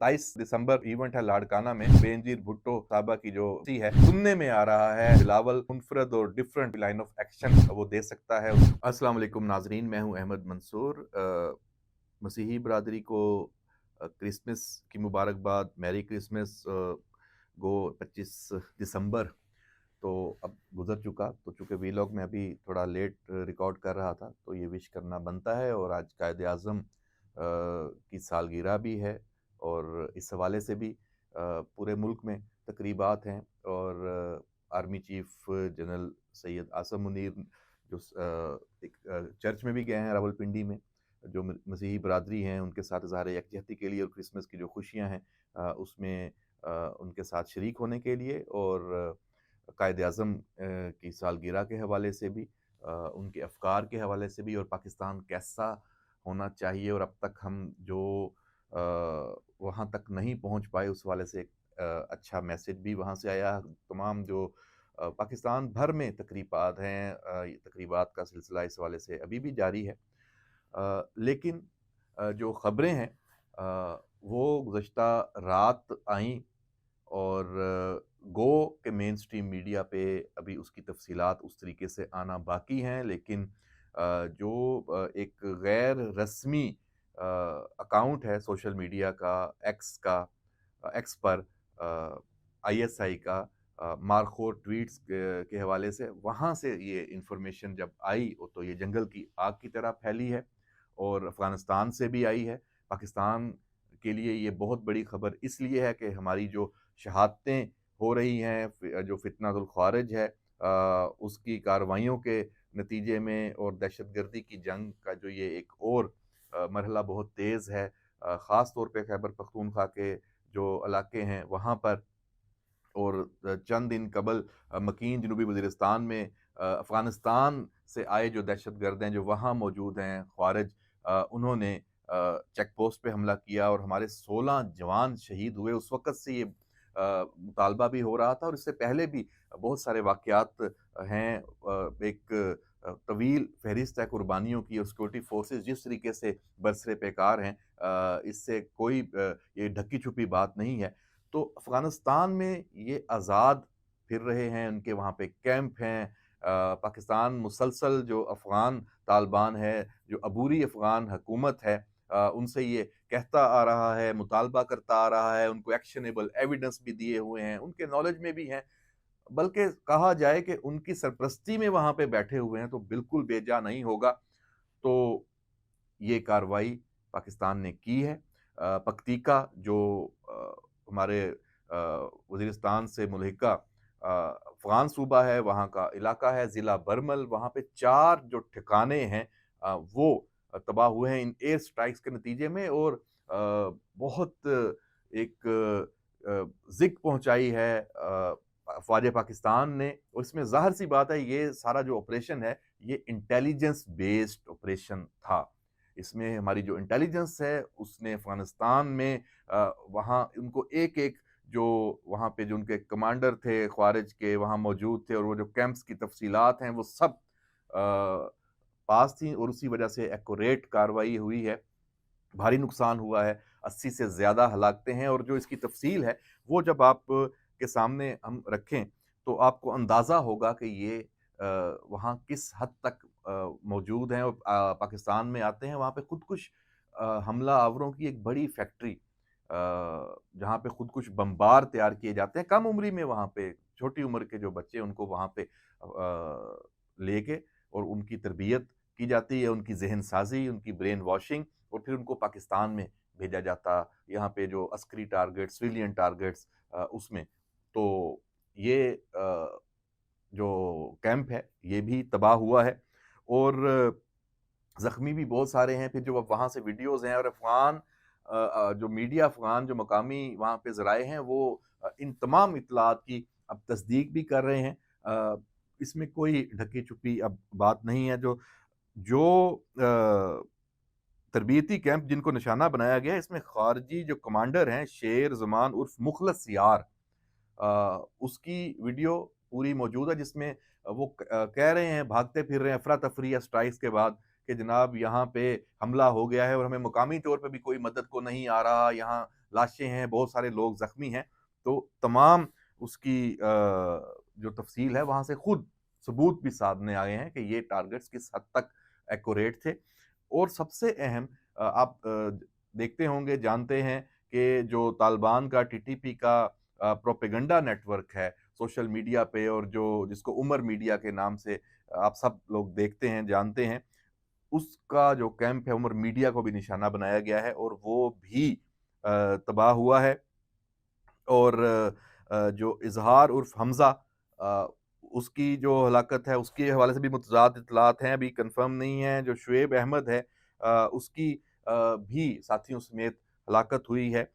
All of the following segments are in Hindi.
22 दिसंबर इवेंट है लाड़काना में। बेनजीर भुट्टो साहबा की जो सी है, सुनने में आ रहा है बिलावल मुनफरद और डिफरेंट लाइन ऑफ एक्शन वो दे सकता है। अस्सलाम वालेकुम नाजरीन, मैं हूं अहमद मंसूर। मसीही बरादरी को क्रिसमस की मुबारकबाद, मैरी क्रिसमस। गो 25 दिसंबर तो अब गुजर चुका, तो चूंकि वीलॉग में अभी थोड़ा लेट रिकॉर्ड कर रहा था तो ये विश करना बनता है। और आज कायद आज़म की सालगिरह भी है और इस हवाले से भी पूरे मुल्क में तकरीबात हैं। और army chief general Syed Asim Munir जो एक चर्च में भी गए हैं रावलपिंडी में, जो मसीही बरादरी हैं उनके साथ इज़हार यकजहती के लिए और क्रिसमस की जो खुशियाँ हैं उसमें उनके साथ शरीक होने के लिए। और कायद आज़म की सालगिरह के हवाले से भी, उनके अफकार के हवाले से भी, और पाकिस्तान कैसा होना चाहिए और अब तक हम जो वहाँ तक नहीं पहुँच पाए उस वाले से एक अच्छा मैसेज भी वहाँ से आया। तमाम जो पाकिस्तान भर में तकरीबात हैं, ये तकरीबात का सिलसिला इस वाले से अभी भी जारी है। लेकिन जो ख़बरें हैं वो गुज़श्ता रात आईं और गो के मेन स्ट्रीम मीडिया पे अभी उसकी तफसीलात उस तरीके से आना बाकी हैं। लेकिन जो एक गैर रस्मी अकाउंट है सोशल मीडिया का, एक्स पर आईएसआई का मारखोर ट्वीट्स के हवाले से, वहाँ से ये इंफॉर्मेशन जब आई तो ये जंगल की आग की तरह फैली है और अफ़गानिस्तान से भी आई है। पाकिस्तान के लिए ये बहुत बड़ी खबर इसलिए है कि हमारी जो शहादतें हो रही हैं, जो फितनातुल ख़ारिज है उसकी कार्रवाइयों के नतीजे में, और दहशतगर्दी की जंग का जो ये एक और मरहला बहुत तेज़ है, ख़ास तौर पे खैबर पख्तूनख्वा के जो इलाके हैं वहाँ पर। और चंद दिन कबल मकीन जनूबी वज़ीरिस्तान में अफ़गानिस्तान से आए जो दहशतगर्द हैं जो वहाँ मौजूद हैं, ख़वारिज, उन्होंने चेक पोस्ट पे हमला किया और हमारे 16 जवान शहीद हुए। उस वक़्त से ये मुतालबा भी हो रहा था और इससे पहले भी बहुत सारे वाक़यात हैं। एक तवील फ़हरिस्त है कुर्बानियों की, और सिक्योरिटी फ़ोर्सेस जिस तरीके से बरसरे पैकार हैं, इससे कोई ये ढकी-छुपी बात नहीं है। तो अफ़गानिस्तान में ये आज़ाद फिर रहे हैं, उनके वहाँ पे कैंप हैं। पाकिस्तान मुसलसल जो अफ़गान तालिबान है, जो अबूरी अफ़गान हुकूमत है, उनसे ये कहता आ रहा है, मुतालबा करता आ रहा है, उनको एक्शनेबल एविडेंस भी दिए हुए हैं, उनके नॉलेज में भी हैं। बल्कि कहा जाए कि उनकी सरपरस्ती में वहाँ पे बैठे हुए हैं, तो बिल्कुल बेजा नहीं होगा। तो ये कार्रवाई पाकिस्तान ने की है। पक्तिका जो हमारे वज़ीरिस्तान से मुल्हिका अफ़गान सूबा है, वहाँ का इलाका है, ज़िला बरमल, वहाँ पे 4 जो ठिकाने हैं वो तबाह हुए हैं इन एयर स्ट्राइक्स के नतीजे में। और बहुत एक ज़िक पहुँचाई है फ़ौज पाकिस्तान ने। और इसमें ज़ाहिर-सी बात है ये सारा जो ऑपरेशन है, ये इंटेलिजेंस बेस्ड ऑपरेशन था। इसमें हमारी जो इंटेलिजेंस है उसने अफ़गानिस्तान में वहाँ उनको एक-एक जो वहाँ पे जो उनके कमांडर थे ख़वारिज के वहाँ मौजूद थे, और वो जो कैंप्स की तफ़सीलात हैं वो सब पास थी, और उसी वजह से एक्यूरेट कार्रवाई हुई है। भारी नुकसान हुआ है, 80 से ज़्यादा हलाकतें हैं, और जो इसकी तफ़सील है वो जब आप के सामने हम रखें तो आपको अंदाज़ा होगा कि ये वहाँ किस हद तक मौजूद हैं। और पाकिस्तान में आते हैं, वहाँ पे खुदकुश हमला आवरों की एक बड़ी फैक्ट्री, जहाँ पे खुदकुश बमबार तैयार किए जाते हैं कम उम्री में। वहाँ पे छोटी उम्र के जो बच्चे उनको वहाँ पे लेके और उनकी तरबियत की जाती है, उनकी ज़हन साज़ी, उनकी ब्रेन वॉशिंग, और फिर उनको पाकिस्तान में भेजा जाता, यहाँ पे जो अस्करी टारगेट्स, सिविलियन टारगेट्स उसमें। तो ये जो कैंप है ये भी तबाह हुआ है, और ज़ख्मी भी बहुत सारे हैं। फिर जो अब वहाँ से वीडियोज़ हैं, और जो मीडिया अफ़गान जो मकामी वहाँ पे ज़राए हैं वो इन तमाम इत्तलात की अब तस्दीक भी कर रहे हैं। इसमें कोई ढकी-छुपी अब बात नहीं है। जो जो तरबियती कैंप जिनको निशाना बनाया गया है, इसमें ख़ारजी जो कमांडर हैं शेर ज़मान उर्फ़ मुख़लस यार, उसकी वीडियो पूरी मौजूद है, जिसमें वो कह रहे हैं, भागते फिर रहे हैं अफरा-तफरी या स्ट्राइक्स के बाद, कि जनाब यहाँ पे हमला हो गया है और हमें मुकामी तौर पे भी कोई मदद को नहीं आ रहा, यहाँ लाशें हैं, बहुत सारे लोग ज़ख्मी हैं। तो तमाम उसकी जो तफ़सील है वहाँ से खुद सबूत भी सामने आए हैं कि ये टारगेट्स किस हद तक एक्यूरेट थे। और सबसे अहम आप देखते होंगे, जानते हैं कि जो तालिबान का टीटीपी का प्रोपेगेंडा नेटवर्क है सोशल मीडिया पे, और जो जिसको उमर मीडिया के नाम से आप सब लोग देखते हैं, जानते हैं, उसका जो कैंप है उमर मीडिया को भी निशाना बनाया गया है और वो भी तबाह हुआ है। और जो इज़हार उर्फ हमज़ा, अ, उसकी जो हलाकत है उसके हवाले से भी मुतज़ाद इत्तलात हैं, अभी कन्फर्म नहीं है। जो शुएब अहमद है, उसकी भी साथियों समेत हलाकत हुई है।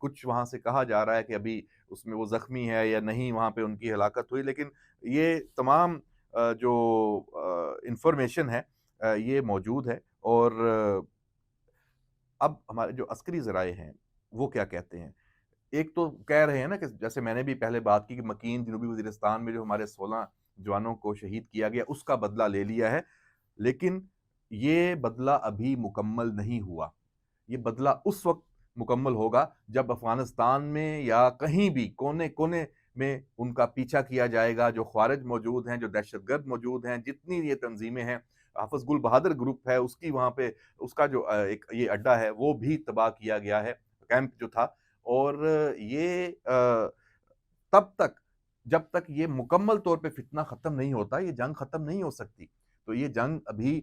कुछ वहाँ से कहा जा रहा है कि अभी उसमें वो ज़ख्मी है या नहीं, वहाँ पे उनकी हलाकत हुई, लेकिन ये तमाम जो इन्फॉर्मेशन है ये मौजूद है। और अब हमारे जो अस्करी ज़राए हैं, वो क्या कहते हैं? एक तो कह रहे हैं ना कि जैसे मैंने भी पहले बात की कि मकीन जनूबी वज़ीरिस्तान में जो हमारे 16 जवानों को शहीद किया गया, उसका बदला ले लिया है। लेकिन ये बदला अभी मुकम्मल नहीं हुआ। ये बदला उस वक़्त मुकम्मल होगा जब अफ़गानिस्तान में या कहीं भी कोने-कोने में उनका पीछा किया जाएगा। जो ख़वारिज मौजूद हैं, जो दहशतगर्द मौजूद हैं, जितनी ये तंज़ीमें हैं, हाफ़िज़ गुल बहादुर ग्रुप है, उसकी वहाँ पे उसका जो एक ये अड्डा है, वो भी तबाह किया गया है, कैंप जो था। और ये तब तक, जब तक ये मुकम्मल तौर पे फ़ितना ख़त्म नहीं होता, ये जंग ख़त्म नहीं हो सकती। तो ये जंग अभी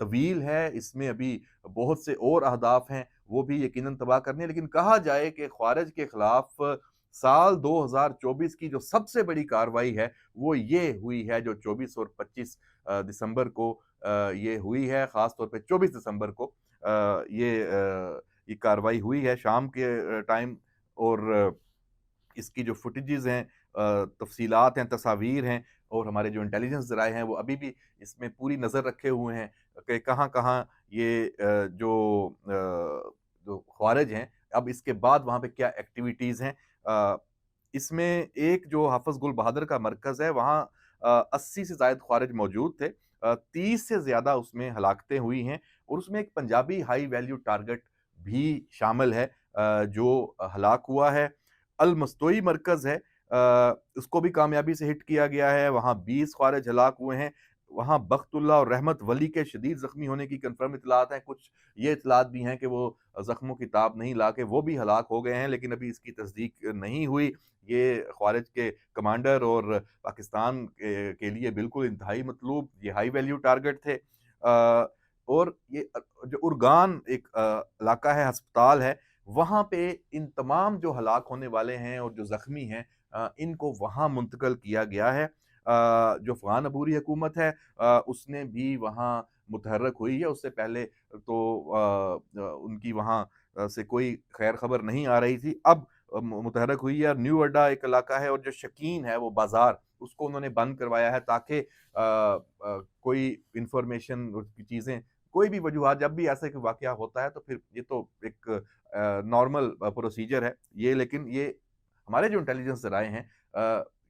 तवील है, इसमें अभी बहुत से और अहदाफ हैं, वो भी यकीनन तबाह करने हैं। लेकिन कहा जाए कि ख़वारिज के ख़िलाफ़ साल 2024 की जो सबसे बड़ी कार्रवाई है, वो ये हुई है जो 24 और 25 दिसंबर को ये हुई है। ख़ास तौर पे 24 दिसंबर को ये कार्रवाई हुई है शाम के टाइम। और इसकी जो फुटेजेज़ हैं, तफ़सीलात हैं, तस्वीर हैं, और हमारे जो इंटेलिजेंस ज़राए हैं, वो अभी भी इसमें पूरी नज़र रखे हुए हैं कि कहाँ-कहाँ ये जो ख़वारिज हैं, अब इसके बाद वहाँ पे क्या एक्टिविटीज़ हैं। अ, इसमें एक जो हाफ़िज़ गुल बहादुर का मरकज़ है, वहाँ 80 से ज़ायद ख़वारिज मौजूद थे। 30 से ज़्यादा उसमें हलाकतें हुई हैं, और उसमें एक पंजाबी हाई वैल्यू टारगेट भी शामिल है जो हलाक हुआ है। अल मस्तोई मरकज़ है, उसको भी कामयाबी से हिट किया गया है, वहाँ 20 ख़वारिज हलाक हुए हैं। वहाँ बख्तुल्लाह और रहमत वली के शदीद ज़ख्मी होने की कन्फ़र्म इत्तलात हैं, कुछ ये इत्तलात भी हैं कि वो ज़ख्मों की ताब नहीं ला के वो भी हलाक हो गए हैं, लेकिन अभी इसकी तस्दीक नहीं हुई। ये ख़वारिज के कमांडर और पाकिस्तान के लिए बिल्कुल इंतहाई मतलूब, ये हाई वैल्यू टारगेट थे। और ये जो उर्गान एक इलाका है, अस्पताल है, वहाँ पे इन तमाम जो हलाक होने वाले हैं और जो ज़ख्मी हैं, इनको वहाँ मुंतक़ल किया गया है। जो अफ़गान अबूरी हुकूमत है, उसने भी वहाँ मुतहर्रक हुई है। उससे पहले तो उनकी वहाँ से कोई खैर खबर नहीं आ रही थी। अब मुतहर्रक हुई है। न्यू अड्डा एक इलाका है, और जो शकीन है वो बाज़ार, उसको उन्होंने बंद करवाया है ताकि कोई इन्फॉर्मेशन की चीज़ें, कोई भी वजूहात, जब भी ऐसा कोई वाक़या होता है तो फिर ये तो एक नॉर्मल प्रोसीजर है ये। लेकिन ये हमारे जो इंटेलिजेंस ज़राए हैं,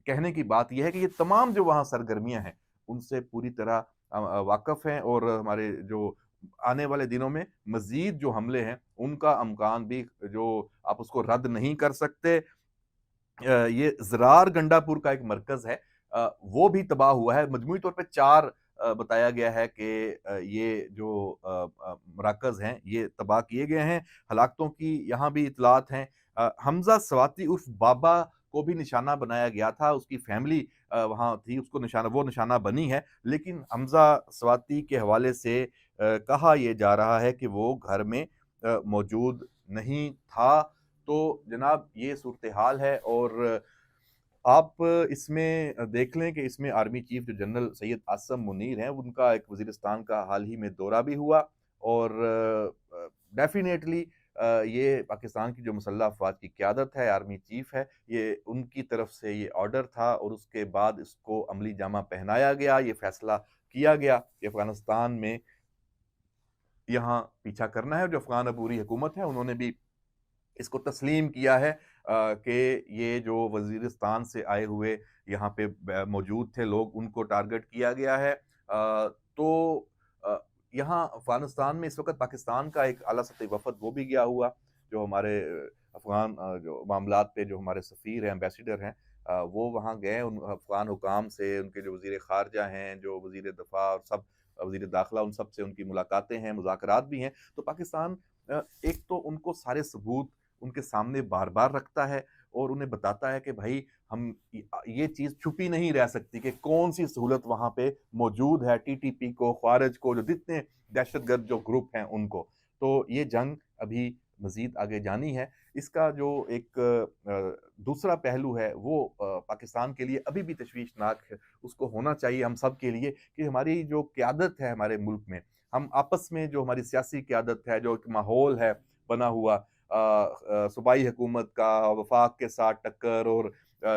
कहने की बात ये है कि ये तमाम जो वहाँ सरगर्मियाँ हैं, उनसे पूरी तरह वाक़फ़ हैं, और हमारे जो आने वाले दिनों में मज़ीद जो हमले हैं, उनका अमकान भी, जो आप उसको रद्द नहीं कर सकते। ये ज़रार गंडापुर का एक मरकज़ है, वो भी तबाह हुआ है। मजमूई तौर पे 4 बताया गया है कि ये जो मराकज़ हैं, ये तबाह किए गए हैं। हलाकतों की यहाँ भी इत्तलात हैं। हमज़ा स्वाति उर्फ बाबा को भी निशाना बनाया गया था, उसकी फैमिली वहाँ थी, उसको निशाना, वो निशाना बनी है। लेकिन हमज़ा स्वाति के हवाले से कहा ये जा रहा है कि वो घर में मौजूद नहीं था। तो जनाब ये सूरत-ए-हाल है। और आप इसमें देख लें कि इसमें आर्मी चीफ जो जनरल सैयद आसिम मुनीर हैं, उनका एक वज़ीरिस्तान का हाल ही में दौरा भी हुआ। और डेफ़िनेटली ये पाकिस्तान की जो मुसल्लह अफ़वाज की क़यादत है, आर्मी चीफ है, ये उनकी तरफ से ये ऑर्डर था, और उसके बाद इसको अमली जामा पहनाया गया। ये फ़ैसला किया गया कि अफ़गानिस्तान में यहाँ पीछा करना है। जो अफ़गान अबूरी हुकूमत है, उन्होंने भी इसको तस्लीम किया है कि ये जो वज़ीरिस्तान से आए हुए यहाँ पे मौजूद थे लोग, उनको टारगेट किया गया है। तो यहाँ अफ़गानिस्तान में इस वक़्त पाकिस्तान का एक आला सतही वफ़द वो भी गया हुआ। जो हमारे अफ़गान जो मामलात पे जो हमारे सफ़ीर हैं, एम्बेसडर हैं, वो वहाँ गए उन अफ़गान हुकाम से, उनके जो वज़ीर ख़ारजा हैं, जो वज़ीर दफ़ा और सब वज़ीर दाखिला, उन सब से उनकी मुलाकातें हैं, मुज़ाकरात भी हैं। तो पाकिस्तान एक तो उनको सारे सबूत उनके सामने बार-बार रखता है और उन्हें बताता है कि भाई हम ये चीज़ छुपी नहीं रह सकती कि कौन-सी सहूलत वहाँ पे मौजूद है टीटीपी को, ख़वारिज को, जो जितने दहशतगर्द जो ग्रुप हैं उनको। तो ये जंग अभी मज़ीद आगे जानी है। इसका जो एक दूसरा पहलू है वो पाकिस्तान के लिए अभी भी तशवीशनाक है। उसको होना चाहिए हम सब के लिए कि हमारी जो क़यादत है हमारे मुल्क में, हम आपस में जो हमारी सियासी क़यादत है, जो एक माहौल है बना हुआ, सूबाई हुकूमत का वफ़ाक के साथ टक्कर और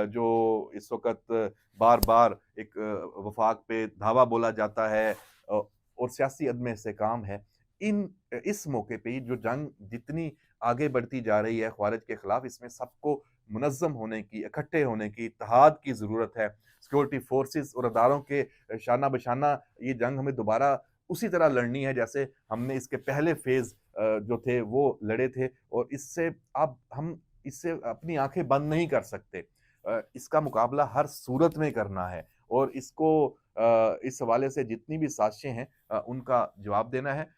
जो इस वक़्त बार-बार एक वफ़ाक पे धावा बोला जाता है, और सियासी अदम इस्तेहकाम है। इस मौके पे जो जंग जितनी आगे बढ़ती जा रही है ख़वारिज के ख़िलाफ़, इसमें सबको मुनज़्ज़म होने की, इकट्ठे होने की, इत्तेहाद की ज़रूरत है। सिक्योरिटी फ़ोर्सेस और अदारों के शाना बशाना ये जंग हमें दोबारा उसी तरह लड़नी है जैसे हमने इसके पहले फ़ेज़ जो थे वो लड़े थे, और इससे अब हम इससे अपनी आँखें बंद नहीं कर सकते। इसका मुकाबला हर सूरत में करना है और इसको इस हवाले से जितनी भी साज़िशें हैं उनका जवाब देना है।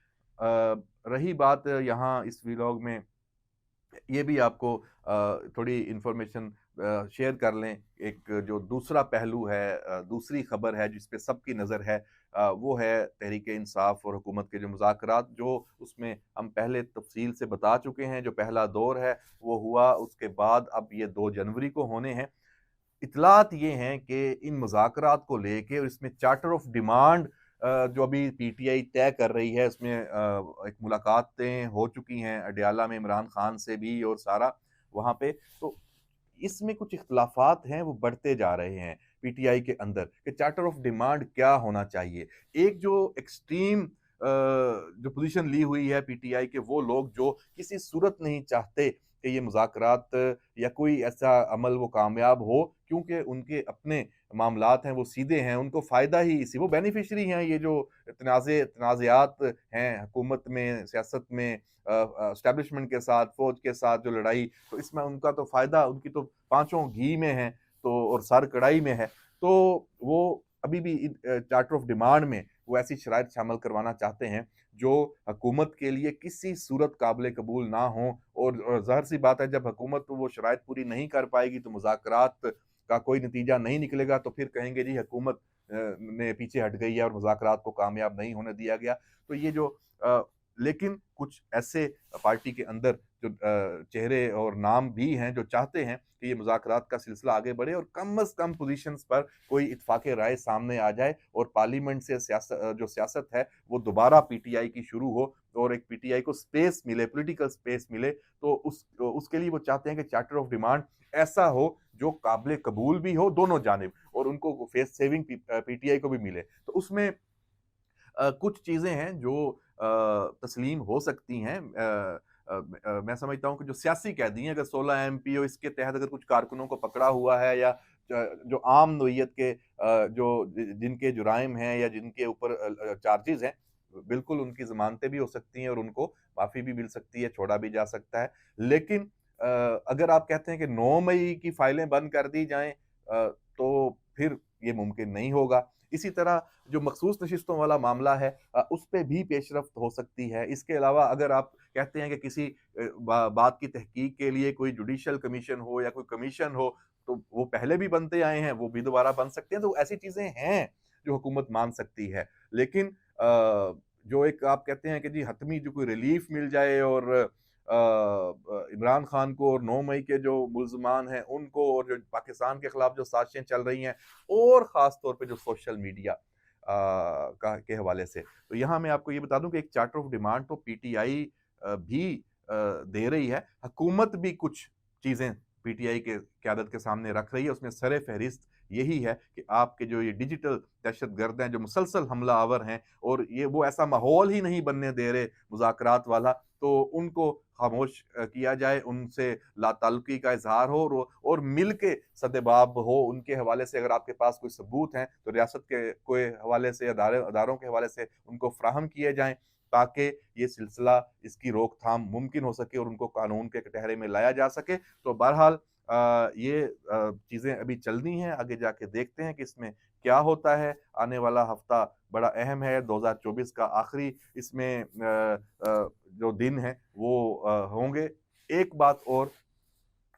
रही बात यहाँ इस व्लॉग में, ये भी आपको थोड़ी इन्फॉर्मेशन शेयर कर लें। एक जो दूसरा पहलू है, दूसरी खबर है जिस पे सबकी नज़र है, वो है तहरीक-ए-इंसाफ और हुकूमत के जो मुज़ाकरात, जो उसमें हम पहले तफ़सील से बता चुके हैं। जो पहला दौर है वो हुआ, उसके बाद अब ये 2 जनवरी को होने हैं। इत्तलात ये हैं कि इन मुज़ाकरात को लेके और इसमें चार्टर ऑफ डिमांड जो अभी पीटीआई तय कर रही है, उसमें एक मुलाकातें हो चुकी हैं अडयाला में इमरान खान से भी और सारा वहाँ पे। तो इसमें कुछ इख्तिलाफ़ात हैं वो बढ़ते जा रहे हैं पीटीआई के अंदर कि चार्टर ऑफ डिमांड क्या होना चाहिए। एक जो एक्सट्रीम जो पोज़ीशन ली हुई है पीटीआई के वो लोग जो किसी सूरत नहीं चाहते कि ये मुज़ाकरात या कोई ऐसा अमल वो कामयाब हो, क्योंकि उनके अपने मामलात हैं वो सीधे हैं, उनको फ़ायदा ही इसी, वो बेनिफिशियरी हैं। ये जो तनाज़ात हैं हुकूमत में, सियासत में, एस्टेब्लिशमेंट के साथ, फ़ौज के साथ जो लड़ाई, तो इसमें उनका तो फ़ायदा, उनकी तो पाँचों घी में है, तो और सर कढ़ाई में है। तो वो अभी भी चार्टर ऑफ डिमांड में वो ऐसी शराइत शामिल करवाना चाहते हैं जो हुकूमत के लिए किसी सूरत काबिल कबूल ना हो, और ज़ाहिर-सी बात है जब हुकूमत वो शराइत पूरी नहीं कर पाएगी तो मुज़ाकरात का कोई नतीजा नहीं निकलेगा, तो फिर कहेंगे जी हुकूमत ने पीछे हट गई है और मुज़ाकरात को कामयाब नहीं होने दिया गया। तो ये जो लेकिन कुछ ऐसे पार्टी के अंदर जो चेहरे और नाम भी हैं जो चाहते हैं कि ये मुज़ाकरात का सिलसिला आगे बढ़े और कम अज़ कम पोज़ीशंस पर कोई इत्तेफ़ाक़ राय सामने आ जाए और पार्लियामेंट से जो सियासत है वो दोबारा पीटीआई की शुरू हो और एक पीटीआई को स्पेस मिले, पॉलिटिकल स्पेस मिले। तो उसके लिए वो चाहते हैं कि चार्टर ऑफ डिमांड ऐसा हो जो काबिल कबूल भी हो दोनों जानिब, और उनको फेस सेविंग पीटीआई को भी मिले। तो उसमें कुछ चीज़ें हैं जो तस्लीम हो सकती हैं। मैं समझता हूँ कि जो सियासी कैदी हैं, अगर 16 एमपीओ इसके तहत अगर कुछ कारकुनों को पकड़ा हुआ है, या जो आम नोयत के जिनके जुराइम हैं या जिनके ऊपर चार्जेस हैं, बिल्कुल उनकी ज़मानतें भी हो सकती हैं और उनको माफ़ी भी मिल सकती है, छोड़ा भी जा सकता है। लेकिन अगर आप कहते हैं कि 9 मई की फाइलें बंद कर दी जाएँ, तो फिर ये मुमकिन नहीं होगा। इसी तरह जो मखसूस नशिस्तों वाला मामला है, उस पे भी पेशरफ्त हो सकती है। इसके अलावा अगर आप कहते हैं कि किसी बात की तहकीक के लिए कोई जुडिशियल कमीशन हो या कोई कमीशन हो, तो वो पहले भी बनते आए हैं, वो भी दोबारा बन सकते हैं। तो ऐसी चीज़ें हैं जो हुकूमत मान सकती है। लेकिन जो एक आप कहते हैं कि जी हतमी जो कोई रिलीफ मिल जाए और इमरान खान को और 9 मई के जो मुल्ज़मान हैं उनको, और जो पाकिस्तान के खिलाफ जो साज़िशें चल रही हैं, और ख़ास तौर पे जो सोशल मीडिया का के हवाले से। तो यहाँ मैं आपको ये बता दूँ कि एक चार्टर ऑफ डिमांड तो पीटीआई भी दे रही है। हुकूमत भी कुछ चीज़ें पीटीआई के क़यादत के सामने रख रही है। उसमें सर-ए-फ़हरिस्त यही है कि आपके जो ये डिजिटल दहशतगर्द हैं, जो मुसलसल हमलावर हैं, और ये वो ऐसा माहौल ही नहीं बनने दे रहे मुज़ाकरात वाला, तो उनको खामोश किया जाए, उनसे लाताल्लुकी का इज़हार हो, और मिल के सद्देबाब हो। उनके हवाले से अगर आपके पास कोई सबूत हैं, तो रियासत के कोई हवाले से, अदारों के हवाले से उनको फ़राहम किए जाएँ, ताकि ये सिलसिला, इसकी रोकथाम मुमकिन हो सके और उनको कानून के कटहरे में लाया जा सके। तो बहरहाल ये चीज़ें अभी चलनी हैं, आगे जाके देखते हैं कि इसमें क्या होता है। आने वाला हफ्ता बड़ा अहम है, 2024 का आखिरी इसमें जो दिन है वो होंगे। एक बात और,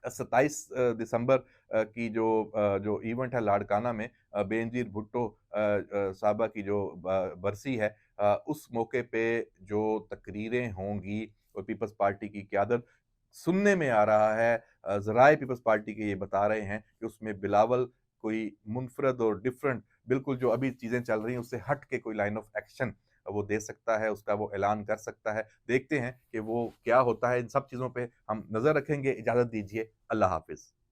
27 दिसंबर की जो इवेंट है लाड़काना में, बेनज़ीर भुट्टो साहबा की जो बरसी है, उस मौके पे जो तकरीरें होंगी और पीपल्स पार्टी की क़यादत, सुनने में आ रहा है, ज़राए पीपल्स पार्टी के ये बता रहे हैं कि उसमें बिलावल कोई मुनफ़रद और डिफरेंट, बिल्कुल जो अभी चीज़ें चल रही हैं उससे हट के कोई लाइन ऑफ एक्शन वो दे सकता है, उसका वो ऐलान कर सकता है। देखते हैं कि वो क्या होता है। इन सब चीज़ों पे हम नज़र रखेंगे। इजाज़त दीजिए। अल्लाह हाफ़िज़।